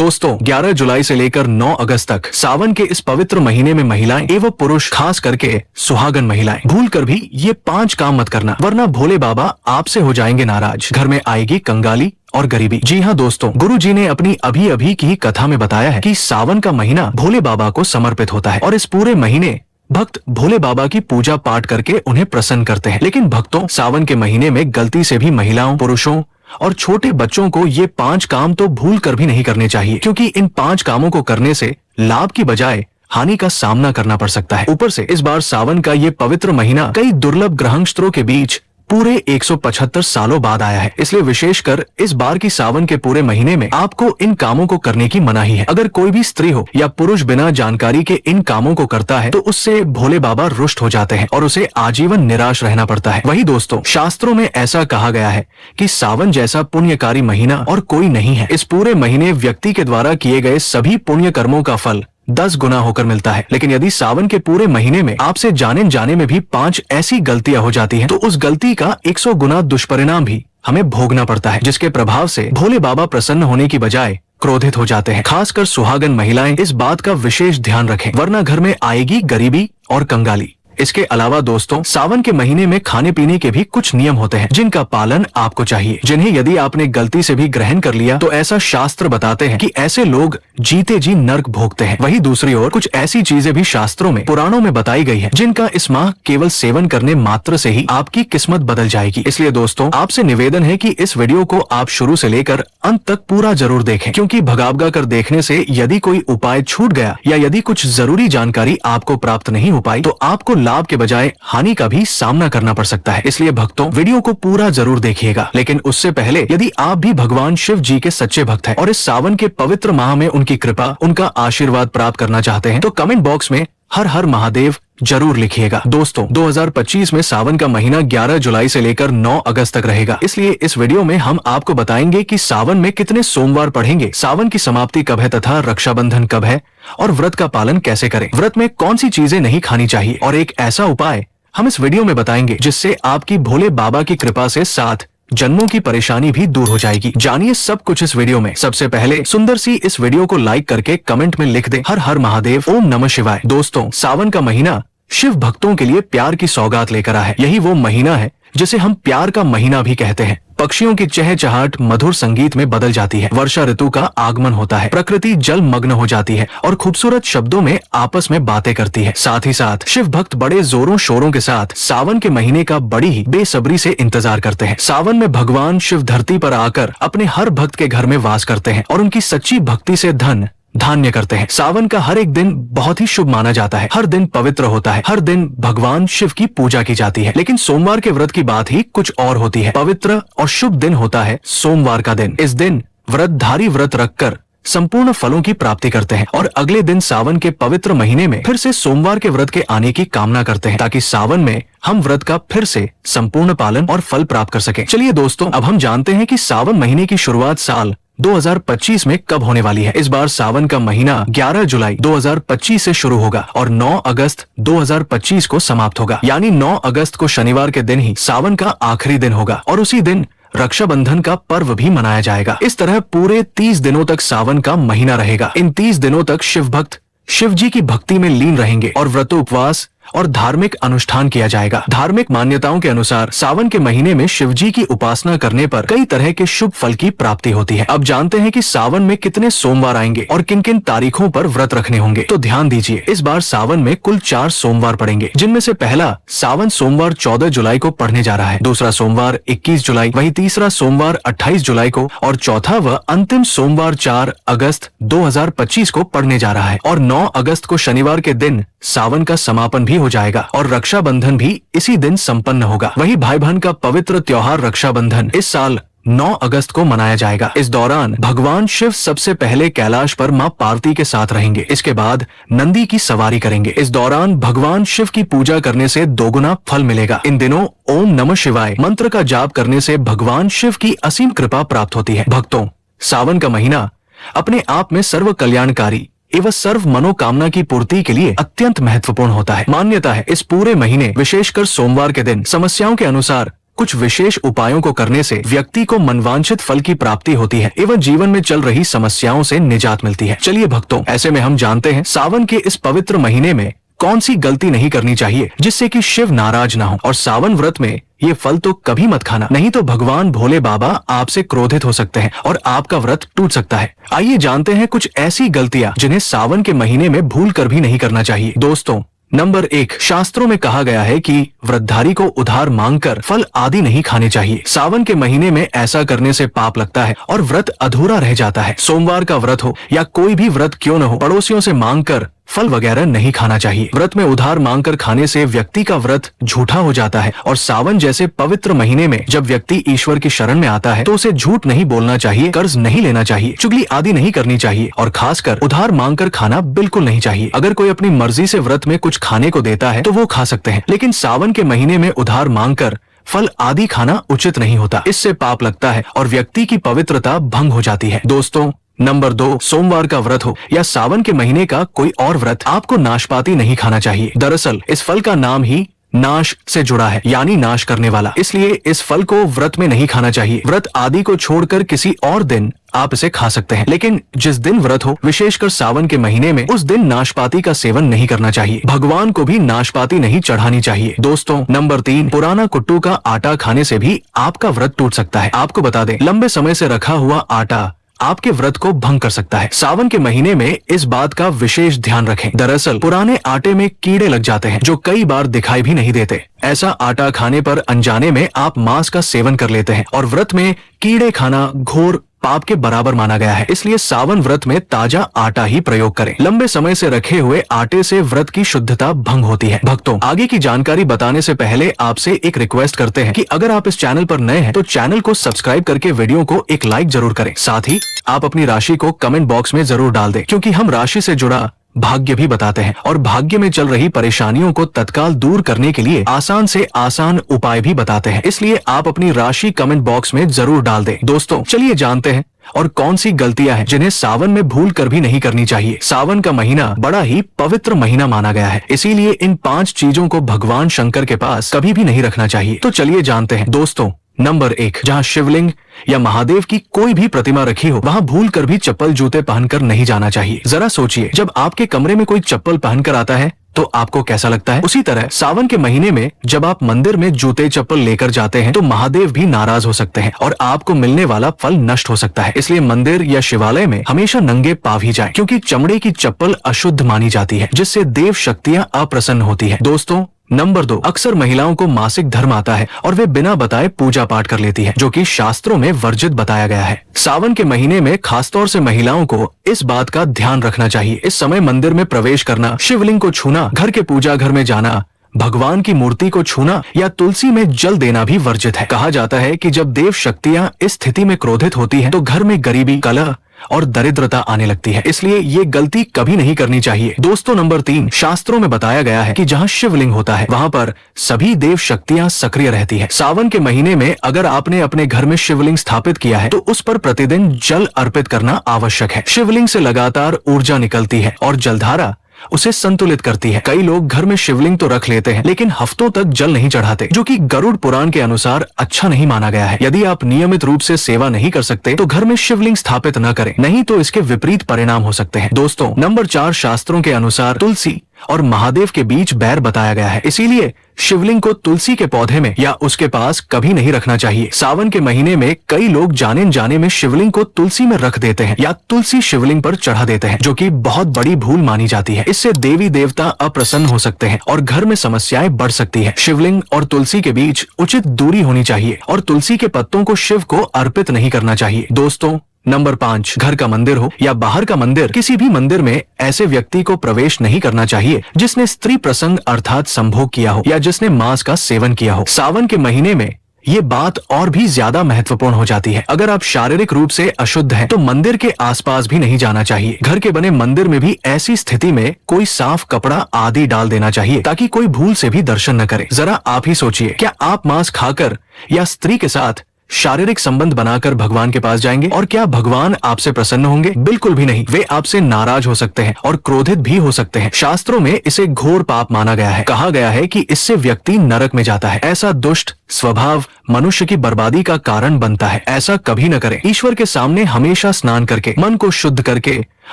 दोस्तों 11 जुलाई से लेकर 9 अगस्त तक सावन के इस पवित्र महीने में महिलाएं एवं पुरुष, खास करके सुहागन महिलाएं, भूल कर भी ये 5 काम मत करना, वरना भोले बाबा आपसे हो जाएंगे नाराज। घर में आएगी कंगाली और गरीबी। जी हाँ दोस्तों, गुरु जी ने अपनी अभी अभी की कथा में बताया है कि सावन का महीना भोले बाबा को समर्पित होता है और इस पूरे महीने भक्त भोले बाबा की पूजा पाठ करके उन्हें प्रसन्न करते हैं। लेकिन भक्तों, सावन के महीने में गलती से भी महिलाओं, पुरुषों और छोटे बच्चों को ये 5 काम तो भूल कर भी नहीं करने चाहिए, क्योंकि इन 5 कामों को करने से लाभ की बजाय हानि का सामना करना पड़ सकता है। ऊपर से इस बार सावन का ये पवित्र महीना कई दुर्लभ ग्रहणस्त्रों के बीच पूरे 175 सालों बाद आया है। इसलिए विशेषकर इस बार की सावन के पूरे महीने में आपको इन कामों को करने की मनाही है। अगर कोई भी स्त्री हो या पुरुष बिना जानकारी के इन कामों को करता है तो उससे भोले बाबा रुष्ट हो जाते हैं और उसे आजीवन निराश रहना पड़ता है। वही दोस्तों, शास्त्रों में ऐसा कहा गया है कि सावन जैसा पुण्यकारी महीना और कोई नहीं है। इस पूरे महीने व्यक्ति के द्वारा किए गए सभी पुण्य कर्मों का फल 10 गुना होकर मिलता है। लेकिन यदि सावन के पूरे महीने में आपसे जाने जाने में भी 5 ऐसी गलतियां हो जाती हैं, तो उस गलती का 100 गुना दुष्परिणाम भी हमें भोगना पड़ता है, जिसके प्रभाव से भोले बाबा प्रसन्न होने की बजाय क्रोधित हो जाते हैं। खासकर सुहागन महिलाएं इस बात का विशेष ध्यान रखें, वरना घर में आएगी गरीबी और कंगाली। इसके अलावा दोस्तों, सावन के महीने में खाने पीने के भी कुछ नियम होते हैं जिनका पालन आपको चाहिए, जिन्हें यदि आपने गलती से भी ग्रहण कर लिया तो ऐसा शास्त्र बताते हैं कि ऐसे लोग जीते जी नर्क भोगते हैं। वहीं दूसरी ओर कुछ ऐसी चीजें भी शास्त्रों में, पुराणों में बताई गई है, जिनका इस माह केवल सेवन करने मात्र से ही आपकी किस्मत बदल जाएगी। इसलिए दोस्तों, आपसे निवेदन है कि इस वीडियो को आप शुरू से लेकर अंत तक पूरा जरूर देखें, क्योंकि भगावगा कर देखने से यदि कोई उपाय छूट गया या यदि कुछ जरूरी जानकारी आपको प्राप्त नहीं हो पाई तो आपको लाभ के बजाय हानि का भी सामना करना पड़ सकता है। इसलिए भक्तों, वीडियो को पूरा जरूर देखिएगा। लेकिन उससे पहले यदि आप भी भगवान शिव जी के सच्चे भक्त हैं और इस सावन के पवित्र माह में उनकी कृपा, उनका आशीर्वाद प्राप्त करना चाहते हैं तो कमेंट बॉक्स में हर हर महादेव जरूर लिखिएगा। दोस्तों, 2025 में सावन का महीना 11 जुलाई से लेकर 9 अगस्त तक रहेगा। इसलिए इस वीडियो में हम आपको बताएंगे कि सावन में कितने सोमवार पढ़ेंगे, सावन की समाप्ति कब है तथा रक्षाबंधन कब है और व्रत का पालन कैसे करें, व्रत में कौन सी चीजें नहीं खानी चाहिए और एक ऐसा उपाय हम इस वीडियो में बताएंगे जिससे आपकी भोले बाबा की कृपा से 7 जन्मों की परेशानी भी दूर हो जाएगी। जानिए सब कुछ इस वीडियो में। सबसे पहले सुंदर सी इस वीडियो को लाइक करके कमेंट में लिख दे हर हर महादेव, ओम नमः शिवाय। दोस्तों, सावन का महीना शिव भक्तों के लिए प्यार की सौगात लेकर आया है। यही वो महीना है जिसे हम प्यार का महीना भी कहते हैं। पक्षियों की चहचहाट मधुर संगीत में बदल जाती है, वर्षा ऋतु का आगमन होता है, प्रकृति जल मग्न हो जाती है और खूबसूरत शब्दों में आपस में बातें करती है। साथ ही साथ शिव भक्त बड़े जोरों शोरों के साथ सावन के महीने का बड़ी ही बेसब्री से इंतजार करते हैं। सावन में भगवान शिव धरती पर आकर अपने हर भक्त के घर में वास करते हैं और उनकी सच्ची भक्ति से धन धान्य करते हैं। सावन का हर एक दिन बहुत ही शुभ माना जाता है, हर दिन पवित्र होता है, हर दिन भगवान शिव की पूजा की जाती है। लेकिन सोमवार के व्रत की बात ही कुछ और होती है। पवित्र और शुभ दिन होता है सोमवार का दिन। इस दिन व्रतधारी व्रत रखकर संपूर्ण फलों की प्राप्ति करते हैं और अगले दिन सावन के पवित्र महीने में फिर से सोमवार के व्रत के आने की कामना करते हैं, ताकि सावन में हम व्रत का फिर से संपूर्ण पालन और फल प्राप्त कर सकें। चलिए दोस्तों, अब हम जानते हैं कि सावन महीने की शुरुआत साल 2025 में कब होने वाली है। इस बार सावन का महीना 11 जुलाई 2025 से शुरू होगा और 9 अगस्त 2025 को समाप्त होगा। यानी 9 अगस्त को शनिवार के दिन ही सावन का आखिरी दिन होगा और उसी दिन रक्षाबंधन का पर्व भी मनाया जाएगा। इस तरह पूरे 30 दिनों तक सावन का महीना रहेगा। इन 30 दिनों तक शिव भक्त शिव जी की भक्ति में लीन रहेंगे और व्रत, उपवास और धार्मिक अनुष्ठान किया जाएगा। धार्मिक मान्यताओं के अनुसार सावन के महीने में शिव जी की उपासना करने पर कई तरह के शुभ फल की प्राप्ति होती है। अब जानते हैं कि सावन में कितने सोमवार आएंगे और किन किन तारीखों पर व्रत रखने होंगे। तो ध्यान दीजिए, इस बार सावन में कुल 4 सोमवार पड़ेंगे, जिनमें से पहला सावन सोमवार 14 जुलाई को पड़ने जा रहा है, दूसरा सोमवार 21 जुलाई, वहीं तीसरा सोमवार 28 जुलाई को और चौथा व अंतिम सोमवार 4 अगस्त 2025 को पड़ने जा रहा है। और 9 अगस्त को शनिवार के दिन सावन का समापन भी हो जाएगा और रक्षाबंधन भी इसी दिन संपन्न होगा। वही भाई बहन का पवित्र त्योहार रक्षाबंधन इस साल 9 अगस्त को मनाया जाएगा। इस दौरान भगवान शिव सबसे पहले कैलाश पर मां पार्वती के साथ रहेंगे। इसके बाद नंदी की सवारी करेंगे। इस दौरान भगवान शिव की पूजा करने से दोगुना फल मिलेगा। इन दिनों ओम नमः शिवाय मंत्र का जाप करने से भगवान शिव की असीम कृपा प्राप्त होती है। भक्तों, सावन का महीना अपने आप में सर्व कल्याणकारी एवं सर्व मनोकामना की पूर्ति के लिए अत्यंत महत्वपूर्ण होता है। मान्यता है इस पूरे महीने विशेषकर सोमवार के दिन समस्याओं के अनुसार कुछ विशेष उपायों को करने से व्यक्ति को मनवांछित फल की प्राप्ति होती है एवं जीवन में चल रही समस्याओं से निजात मिलती है। चलिए भक्तों, ऐसे में हम जानते हैं सावन के इस पवित्र महीने में कौन सी गलती नहीं करनी चाहिए जिससे कि शिव नाराज ना हो। और सावन व्रत में ये फल तो कभी मत खाना, नहीं तो भगवान भोले बाबा आपसे क्रोधित हो सकते हैं और आपका व्रत टूट सकता है। आइए जानते हैं कुछ ऐसी गलतियां जिन्हें सावन के महीने में भूल कर भी नहीं करना चाहिए। दोस्तों, नंबर 1, शास्त्रों में कहा गया है कि व्रतधारी को उधार मांगकर फल आदि नहीं खाने चाहिए। सावन के महीने में ऐसा करने से पाप लगता है और व्रत अधूरा रह जाता है। सोमवार का व्रत हो या कोई भी व्रत क्यों न हो, पड़ोसियों से मांगकर फल वगैरह नहीं खाना चाहिए। व्रत में उधार मांगकर खाने से व्यक्ति का व्रत झूठा हो जाता है और सावन जैसे पवित्र महीने में जब व्यक्ति ईश्वर की शरण में आता है तो उसे झूठ नहीं बोलना चाहिए, कर्ज नहीं लेना चाहिए, चुगली आदि नहीं करनी चाहिए और खासकर उधार मांगकर खाना बिल्कुल नहीं चाहिए। अगर कोई अपनी मर्जी से व्रत में कुछ खाने को देता है तो वो खा सकते हैं, लेकिन सावन के महीने में उधार मांगकर फल आदि खाना उचित नहीं होता। इससे पाप लगता है और व्यक्ति की पवित्रता भंग हो जाती है। दोस्तों, नंबर 2, सोमवार का व्रत हो या सावन के महीने का कोई और व्रत, आपको नाशपाती नहीं खाना चाहिए। दरअसल इस फल का नाम ही नाश से जुड़ा है, यानी नाश करने वाला, इसलिए इस फल को व्रत में नहीं खाना चाहिए। व्रत आदि को छोड़कर किसी और दिन आप इसे खा सकते हैं, लेकिन जिस दिन व्रत हो, विशेषकर सावन के महीने में, उस दिन नाशपाती का सेवन नहीं करना चाहिए। भगवान को भी नाशपाती नहीं चढ़ानी चाहिए। दोस्तों, नंबर 3, पुराना कुट्टू का आटा खाने से भी आपका व्रत टूट सकता है। आपको बता दें, लंबे समय से रखा हुआ आटा आपके व्रत को भंग कर सकता है। सावन के महीने में इस बात का विशेष ध्यान रखें। दरअसल पुराने आटे में कीड़े लग जाते हैं जो कई बार दिखाई भी नहीं देते। ऐसा आटा खाने पर अनजाने में आप मांस का सेवन कर लेते हैं और व्रत में कीड़े खाना घोर पाप के बराबर माना गया है। इसलिए सावन व्रत में ताजा आटा ही प्रयोग करें। लंबे समय से रखे हुए आटे से व्रत की शुद्धता भंग होती है। भक्तों, आगे की जानकारी बताने से पहले आपसे एक रिक्वेस्ट करते हैं कि अगर आप इस चैनल पर नए हैं तो चैनल को सब्सक्राइब करके वीडियो को एक लाइक जरूर करें। साथ ही आप अपनी राशि को कमेंट बॉक्स में जरूर डाल दें, क्योंकि हम राशि से जुड़ा भाग्य भी बताते हैं और भाग्य में चल रही परेशानियों को तत्काल दूर करने के लिए आसान से आसान उपाय भी बताते हैं। इसलिए आप अपनी राशि कमेंट बॉक्स में जरूर डाल दें। दोस्तों, चलिए जानते हैं और कौन सी गलतियां हैं जिन्हें सावन में भूल कर भी नहीं करनी चाहिए। सावन का महीना बड़ा ही पवित्र महीना माना गया है, इसीलिए इन 5 चीजों को भगवान शंकर के पास कभी भी नहीं रखना चाहिए। तो चलिए जानते हैं। दोस्तों, नंबर 1, जहाँ शिवलिंग या महादेव की कोई भी प्रतिमा रखी हो वहाँ भूल कर भी चप्पल जूते पहनकर नहीं जाना चाहिए। जरा सोचिए, जब आपके कमरे में कोई चप्पल पहनकर आता है तो आपको कैसा लगता है? उसी तरह सावन के महीने में जब आप मंदिर में जूते चप्पल लेकर जाते हैं तो महादेव भी नाराज हो सकते हैं और आपको मिलने वाला फल नष्ट हो सकता है। इसलिए मंदिर या शिवालय में हमेशा नंगे पाँव ही जाएं, क्योंकि चमड़े की चप्पल अशुद्ध मानी जाती है, जिससे देव शक्तियाँ अप्रसन्न होती है। दोस्तों, नंबर 2, अक्सर महिलाओं को मासिक धर्म आता है और वे बिना बताए पूजा पाठ कर लेती है, जो कि शास्त्रों में वर्जित बताया गया है। सावन के महीने में खासतौर से महिलाओं को इस बात का ध्यान रखना चाहिए। इस समय मंदिर में प्रवेश करना, शिवलिंग को छूना, घर के पूजा घर में जाना, भगवान की मूर्ति को छूना या तुलसी में जल देना भी वर्जित है। कहा जाता है कि जब देव शक्तियाँ इस स्थिति में क्रोधित होती हैं, तो घर में गरीबी, कलह और दरिद्रता आने लगती है, इसलिए ये गलती कभी नहीं करनी चाहिए। दोस्तों, नंबर 3, शास्त्रों में बताया गया है कि जहाँ शिवलिंग होता है वहाँ पर सभी देव शक्तियाँ सक्रिय रहती है। सावन के महीने में अगर आपने अपने घर में शिवलिंग स्थापित किया है तो उस पर प्रतिदिन जल अर्पित करना आवश्यक है। शिवलिंग से लगातार ऊर्जा निकलती है और जलधारा उसे संतुलित करती है। कई लोग घर में शिवलिंग तो रख लेते हैं लेकिन हफ्तों तक जल नहीं चढ़ाते, जो कि गरुड़ पुराण के अनुसार अच्छा नहीं माना गया है। यदि आप नियमित रूप से सेवा नहीं कर सकते तो घर में शिवलिंग स्थापित न करें, नहीं तो इसके विपरीत परिणाम हो सकते हैं। दोस्तों, नंबर 4, शास्त्रों के अनुसार तुलसी और महादेव के बीच बैर बताया गया है, इसीलिए शिवलिंग को तुलसी के पौधे में या उसके पास कभी नहीं रखना चाहिए। सावन के महीने में कई लोग जाने अनजाने में शिवलिंग को तुलसी में रख देते हैं या तुलसी शिवलिंग पर चढ़ा देते हैं, जो कि बहुत बड़ी भूल मानी जाती है। इससे देवी देवता अप्रसन्न हो सकते हैं और घर में समस्याएं बढ़ सकती है। शिवलिंग और तुलसी के बीच उचित दूरी होनी चाहिए और तुलसी के पत्तों को शिव को अर्पित नहीं करना चाहिए। दोस्तों, नंबर 5, घर का मंदिर हो या बाहर का मंदिर, किसी भी मंदिर में ऐसे व्यक्ति को प्रवेश नहीं करना चाहिए जिसने स्त्री प्रसंग अर्थात संभोग किया हो या जिसने मांस का सेवन किया हो। सावन के महीने में ये बात और भी ज्यादा महत्वपूर्ण हो जाती है। अगर आप शारीरिक रूप से अशुद्ध हैं, तो मंदिर के आसपास भी नहीं जाना चाहिए। घर के बने मंदिर में भी ऐसी स्थिति में कोई साफ कपड़ा आदि डाल देना चाहिए ताकि कोई भूल से भी दर्शन न करे। जरा आप ही सोचिए, क्या आप मांस खाकर या स्त्री के साथ शारीरिक संबंध बनाकर भगवान के पास जाएंगे और क्या भगवान आपसे प्रसन्न होंगे? बिल्कुल भी नहीं। वे आपसे नाराज हो सकते हैं और क्रोधित भी हो सकते हैं। शास्त्रों में इसे घोर पाप माना गया है। कहा गया है कि इससे व्यक्ति नरक में जाता है। ऐसा दुष्ट स्वभाव मनुष्य की बर्बादी का कारण बनता है। ऐसा कभी न करें। ईश्वर के सामने हमेशा स्नान करके, मन को शुद्ध करके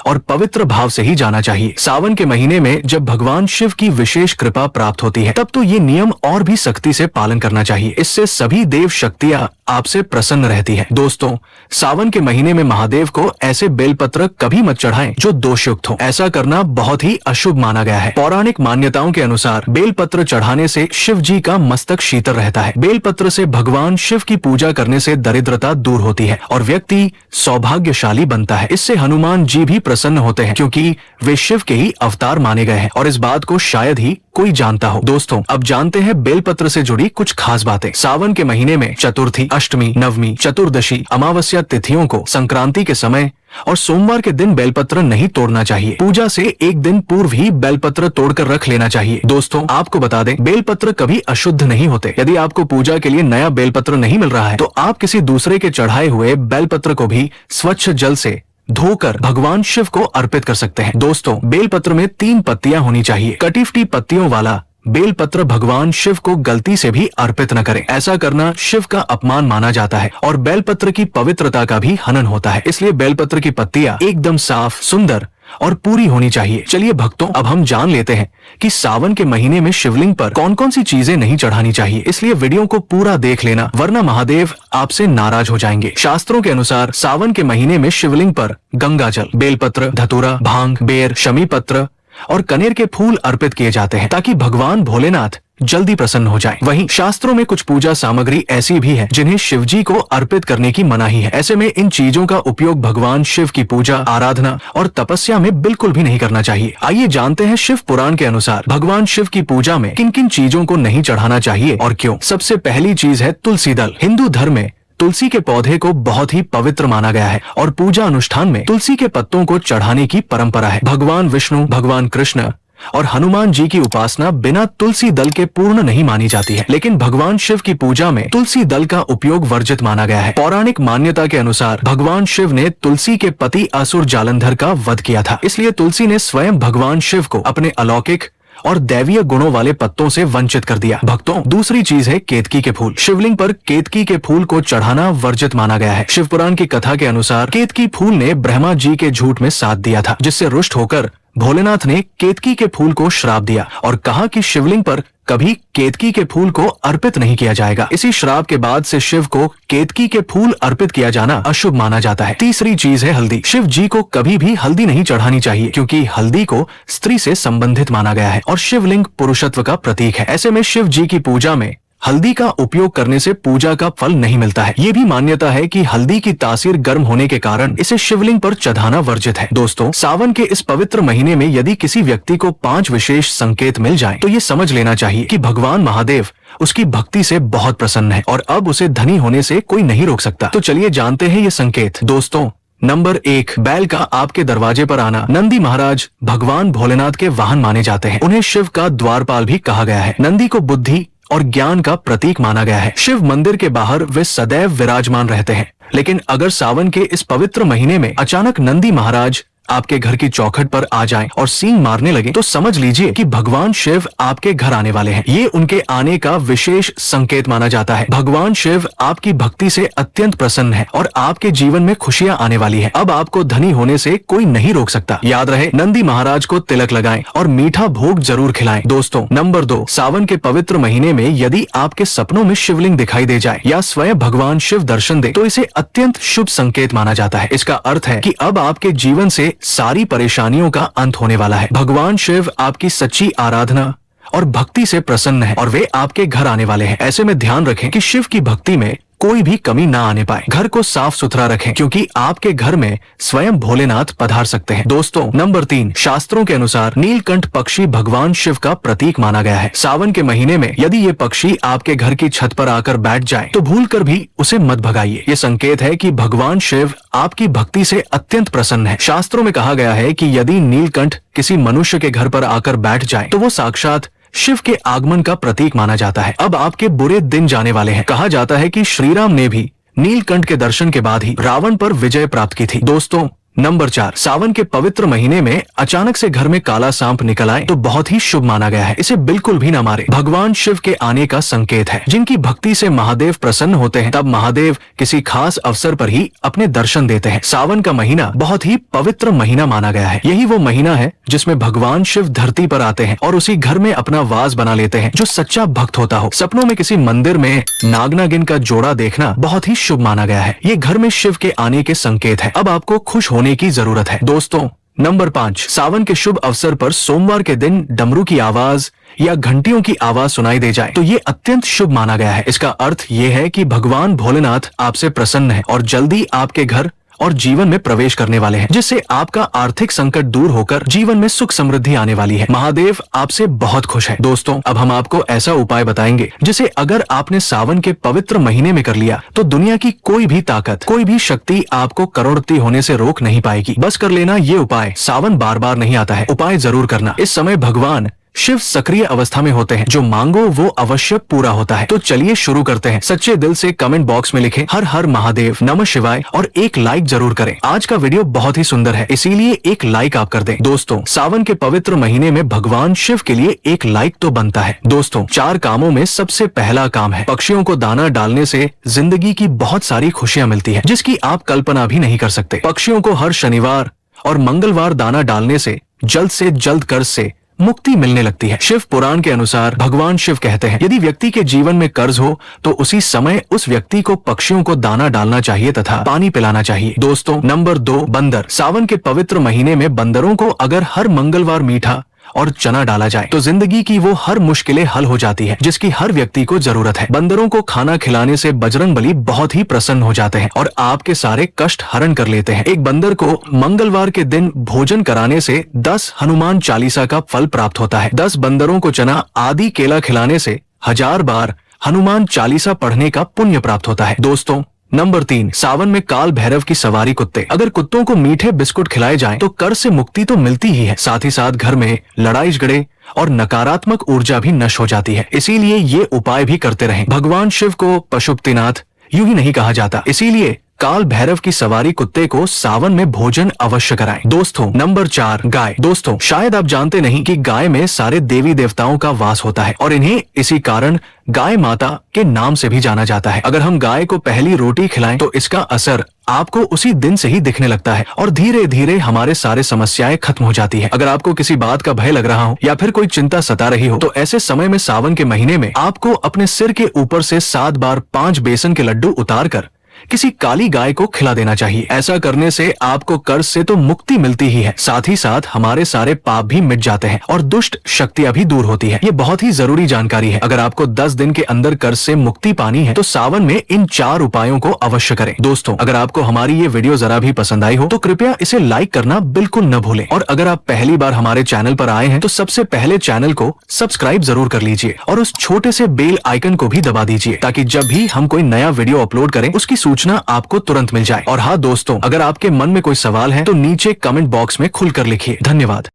और पवित्र भाव से ही जाना चाहिए। सावन के महीने में जब भगवान शिव की विशेष कृपा प्राप्त होती है, तब तो ये नियम और भी सख्ती से पालन करना चाहिए। इससे सभी देव शक्तियाँ आपसे प्रसन्न रहती है। दोस्तों, सावन के महीने में महादेव को ऐसे बेलपत्र कभी मत चढ़ाएं जो दोषयुक्त हो। ऐसा करना बहुत ही अशुभ माना गया है। पौराणिक मान्यताओं के अनुसार बेलपत्र चढ़ाने से शिव जी का मस्तक शीतल रहता है। बेलपत्र से भगवान शिव की पूजा करने से दरिद्रता दूर होती है और व्यक्ति सौभाग्यशाली बनता है। इससे हनुमान जी भी प्रसन्न होते हैं, क्योंकि वे शिव के ही अवतार माने गए हैं और इस बात को शायद ही कोई जानता हो। दोस्तों, अब जानते हैं बेलपत्र से जुड़ी कुछ खास बातें। सावन के महीने में चतुर्थी, अष्टमी, नवमी, चतुर्दशी, अमावस्या तिथियों को, संक्रांति के समय और सोमवार के दिन बेलपत्र नहीं तोड़ना चाहिए। पूजा से एक दिन पूर्व ही बेलपत्र तोड़कर रख लेना चाहिए। दोस्तों, आपको बता दें, बेलपत्र कभी अशुद्ध नहीं होते। यदि आपको पूजा के लिए नया बेलपत्र नहीं मिल रहा है, तो आप किसी दूसरे के चढ़ाए हुए बेलपत्र को भी स्वच्छ जल से धोकर भगवान शिव को अर्पित कर सकते हैं। दोस्तों, बेलपत्र में 3 पत्तियां होनी चाहिए। कटी-फटी पत्तियों वाला बेलपत्र भगवान शिव को गलती से भी अर्पित न करें। ऐसा करना शिव का अपमान माना जाता है और बेलपत्र की पवित्रता का भी हनन होता है। इसलिए बेलपत्र की पत्तियां एकदम साफ, सुंदर और पूरी होनी चाहिए। चलिए भक्तों, अब हम जान लेते हैं कि सावन के महीने में शिवलिंग पर कौन कौन सी चीजें नहीं चढ़ानी चाहिए। इसलिए वीडियो को पूरा देख लेना, वरना महादेव आपसे नाराज हो जाएंगे। शास्त्रों के अनुसार सावन के महीने में शिवलिंग पर गंगा जल, बेलपत्र, धतूरा, भांग, बेर, शमी पत्र और कनेर के फूल अर्पित किए जाते हैं, ताकि भगवान भोलेनाथ जल्दी प्रसन्न हो जाएं। वहीं शास्त्रों में कुछ पूजा सामग्री ऐसी भी है जिन्हें शिवजी को अर्पित करने की मनाही है। ऐसे में इन चीजों का उपयोग भगवान शिव की पूजा, आराधना और तपस्या में बिल्कुल भी नहीं करना चाहिए। आइए जानते हैं शिव पुराण के अनुसार भगवान शिव की पूजा में किन किन चीजों को नहीं चढ़ाना चाहिए और क्यों। सबसे पहली चीज है तुलसी दल। हिंदू धर्म में तुलसी के पौधे को बहुत ही पवित्र माना गया है और पूजा अनुष्ठान में तुलसी के पत्तों को चढ़ाने की परंपरा है। भगवान विष्णु, भगवान कृष्ण और हनुमान जी की उपासना बिना तुलसी दल के पूर्ण नहीं मानी जाती है, लेकिन भगवान शिव की पूजा में तुलसी दल का उपयोग वर्जित माना गया है। पौराणिक मान्यता के अनुसार भगवान शिव ने तुलसी के पति असुर जालंधर का वध किया था, इसलिए तुलसी ने स्वयं भगवान शिव को अपने अलौकिक और दैवीय गुणों वाले पत्तों से वंचित कर दिया। भक्तों, दूसरी चीज है केतकी के फूल। शिवलिंग पर केतकी के फूल को चढ़ाना वर्जित माना गया है। शिव पुराण की कथा के अनुसार केतकी फूल ने ब्रह्मा जी के झूठ में साथ दिया था, जिससे रुष्ट होकर भोलेनाथ ने केतकी के फूल को श्राप दिया और कहा कि शिवलिंग पर कभी केतकी के फूल को अर्पित नहीं किया जाएगा। इसी श्राप के बाद से शिव को केतकी के फूल अर्पित किया जाना अशुभ माना जाता है। तीसरी चीज है हल्दी। शिव जी को कभी भी हल्दी नहीं चढ़ानी चाहिए, क्योंकि हल्दी को स्त्री से संबंधित माना गया है और शिवलिंग पुरुषत्व का प्रतीक है। ऐसे में शिव जी की पूजा में हल्दी का उपयोग करने से पूजा का फल नहीं मिलता है। ये भी मान्यता है कि हल्दी की तासीर गर्म होने के कारण इसे शिवलिंग पर चढ़ाना वर्जित है। दोस्तों, सावन के इस पवित्र महीने में यदि किसी व्यक्ति को 5 विशेष संकेत मिल जाएं, तो ये समझ लेना चाहिए कि भगवान महादेव उसकी भक्ति से बहुत प्रसन्न है और अब उसे धनी होने से कोई नहीं रोक सकता। तो चलिए जानते हैं ये संकेत। दोस्तों, नंबर 1, बैल का आपके दरवाजे पर आना। नंदी महाराज भगवान भोलेनाथ के वाहन माने जाते हैं। उन्हें शिव का द्वारपाल भी कहा गया है। नंदी को बुद्धि और ज्ञान का प्रतीक माना गया है। शिव मंदिर के बाहर वे सदैव विराजमान रहते हैं, लेकिन अगर सावन के इस पवित्र महीने में अचानक नंदी महाराज आपके घर की चौखट पर आ जाएं और सींग मारने लगे, तो समझ लीजिए कि भगवान शिव आपके घर आने वाले हैं। ये उनके आने का विशेष संकेत माना जाता है। भगवान शिव आपकी भक्ति से अत्यंत प्रसन्न है और आपके जीवन में खुशियां आने वाली है। अब आपको धनी होने से कोई नहीं रोक सकता। याद रहे, नंदी महाराज को तिलक लगाएं और मीठा भोग जरूर खिलाएं। दोस्तों, नंबर 2, सावन के पवित्र महीने में यदि आपके सपनों में शिवलिंग दिखाई दे जाए या स्वयं भगवान शिव दर्शन दे, तो इसे अत्यंत शुभ संकेत माना जाता है। इसका अर्थ है कि अब आपके जीवन से सारी परेशानियों का अंत होने वाला है। भगवान शिव आपकी सच्ची आराधना और भक्ति से प्रसन्न है और वे आपके घर आने वाले हैं। ऐसे में ध्यान रखें कि शिव की भक्ति में कोई भी कमी ना आने पाए। घर को साफ सुथरा रखें, क्योंकि आपके घर में स्वयं भोलेनाथ पधार सकते हैं। दोस्तों, नंबर 3, शास्त्रों के अनुसार नीलकंठ पक्षी भगवान शिव का प्रतीक माना गया है। सावन के महीने में यदि ये पक्षी आपके घर की छत पर आकर बैठ जाए, तो भूलकर भी उसे मत भगाइए। ये संकेत है कि भगवान शिव आपकी भक्ति से अत्यंत प्रसन्न है। शास्त्रों में कहा गया है कि यदि नीलकंठ किसी मनुष्य के घर पर आकर बैठ जाए, तो वो साक्षात शिव के आगमन का प्रतीक माना जाता है। अब आपके बुरे दिन जाने वाले हैं। कहा जाता है कि श्री राम ने भी नीलकंठ के दर्शन के बाद ही रावण पर विजय प्राप्त की थी। दोस्तों नंबर 4, सावन के पवित्र महीने में अचानक से घर में काला सांप निकल आए तो बहुत ही शुभ माना गया है। इसे बिल्कुल भी न मारे, भगवान शिव के आने का संकेत है। जिनकी भक्ति से महादेव प्रसन्न होते हैं, तब महादेव किसी खास अवसर पर ही अपने दर्शन देते हैं। सावन का महीना बहुत ही पवित्र महीना माना गया है। यही वो महीना है जिसमें भगवान शिव धरती पर आते हैं और उसी घर में अपना वास बना लेते हैं। जो सच्चा भक्त होता हो, सपनों में किसी मंदिर में नाग नागिन का जोड़ा देखना बहुत ही शुभ माना गया है। ये घर में शिव के आने के संकेत है। अब आपको खुश होने की जरूरत है। दोस्तों नंबर 5, सावन के शुभ अवसर पर सोमवार के दिन डमरू की आवाज या घंटियों की आवाज सुनाई दे जाए तो ये अत्यंत शुभ माना गया है। इसका अर्थ ये है कि भगवान भोलेनाथ आपसे प्रसन्न है और जल्दी आपके घर और जीवन में प्रवेश करने वाले हैं, जिससे आपका आर्थिक संकट दूर होकर जीवन में सुख समृद्धि आने वाली है। महादेव आपसे बहुत खुश है। दोस्तों अब हम आपको ऐसा उपाय बताएंगे जिसे अगर आपने सावन के पवित्र महीने में कर लिया तो दुनिया की कोई भी ताकत, कोई भी शक्ति आपको करोड़पति होने से रोक नहीं पाएगी। बस कर लेना ये उपाय। सावन बार बार नहीं आता है, उपाय जरूर करना। इस समय भगवान शिव सक्रिय अवस्था में होते हैं। जो मांगो वो अवश्य पूरा होता है। तो चलिए शुरू करते हैं। सच्चे दिल से कमेंट बॉक्स में लिखें हर हर महादेव, नमः शिवाय और एक लाइक जरूर करें। आज का वीडियो बहुत ही सुंदर है, इसीलिए एक लाइक आप कर दें। दोस्तों सावन के पवित्र महीने में भगवान शिव के लिए एक लाइक तो बनता है। दोस्तों 4 कामों में सबसे पहला काम है, पक्षियों को दाना डालने से जिंदगी की बहुत सारी खुशियाँ मिलती है, जिसकी आप कल्पना भी नहीं कर सकते। पक्षियों को हर शनिवार और मंगलवार दाना डालने से जल्द कर्ज से मुक्ति मिलने लगती है। शिव पुराण के अनुसार भगवान शिव कहते हैं, यदि व्यक्ति के जीवन में कर्ज हो तो उसी समय उस व्यक्ति को पक्षियों को दाना डालना चाहिए तथा पानी पिलाना चाहिए। दोस्तों नंबर 2, बंदर। सावन के पवित्र महीने में बंदरों को अगर हर मंगलवार मीठा और चना डाला जाए तो जिंदगी की वो हर मुश्किलें हल हो जाती है, जिसकी हर व्यक्ति को जरूरत है। बंदरों को खाना खिलाने से बजरंगबली बहुत ही प्रसन्न हो जाते हैं और आपके सारे कष्ट हरण कर लेते हैं। एक बंदर को मंगलवार के दिन भोजन कराने से 10 हनुमान चालीसा का फल प्राप्त होता है। 10 बंदरों को चना आदि केला खिलाने से 1000 बार हनुमान चालीसा पढ़ने का पुण्य प्राप्त होता है। दोस्तों नंबर 3, सावन में काल भैरव की सवारी कुत्ते। अगर कुत्तों को मीठे बिस्कुट खिलाए जाएं तो कर्ज से मुक्ति तो मिलती ही है, साथ ही साथ घर में लड़ाई झगड़े और नकारात्मक ऊर्जा भी नष्ट हो जाती है। इसीलिए ये उपाय भी करते रहें। भगवान शिव को पशुपतिनाथ यूं ही नहीं कहा जाता, इसीलिए काल भैरव की सवारी कुत्ते को सावन में भोजन अवश्य कराएं। दोस्तों नंबर 4, गाय। दोस्तों शायद आप जानते नहीं कि गाय में सारे देवी देवताओं का वास होता है और इन्हें इसी कारण गाय माता के नाम से भी जाना जाता है। अगर हम गाय को पहली रोटी खिलाएं तो इसका असर आपको उसी दिन से ही दिखने लगता है और धीरे धीरे हमारे सारे समस्याएं खत्म हो जाती है। अगर आपको किसी बात का भय लग रहा हो या फिर कोई चिंता सता रही हो तो ऐसे समय में सावन के महीने में आपको अपने सिर के ऊपर से 7 बार 5 बेसन के लड्डू उतार कर किसी काली गाय को खिला देना चाहिए। ऐसा करने से आपको कर्ज से तो मुक्ति मिलती ही है, साथ ही साथ हमारे सारे पाप भी मिट जाते हैं और दुष्ट शक्तियां भी दूर होती है। ये बहुत ही जरूरी जानकारी है। अगर आपको 10 दिन के अंदर कर्ज से मुक्ति पानी है तो सावन में इन 4 उपायों को अवश्य करें। दोस्तों अगर आपको हमारी ये वीडियो जरा भी पसंद आई हो तो कृपया इसे लाइक करना बिल्कुल न भूलें और अगर आप पहली बार हमारे चैनल पर आए हैं तो सबसे पहले चैनल को सब्सक्राइब जरूर कर लीजिए और उस छोटे से बेल आइकन को भी दबा दीजिए ताकि जब भी हम कोई नया वीडियो अपलोड करें उसकी सूचना आपको तुरंत मिल जाए। और हाँ दोस्तों, अगर आपके मन में कोई सवाल है तो नीचे कमेंट बॉक्स में खुलकर लिखिए। धन्यवाद।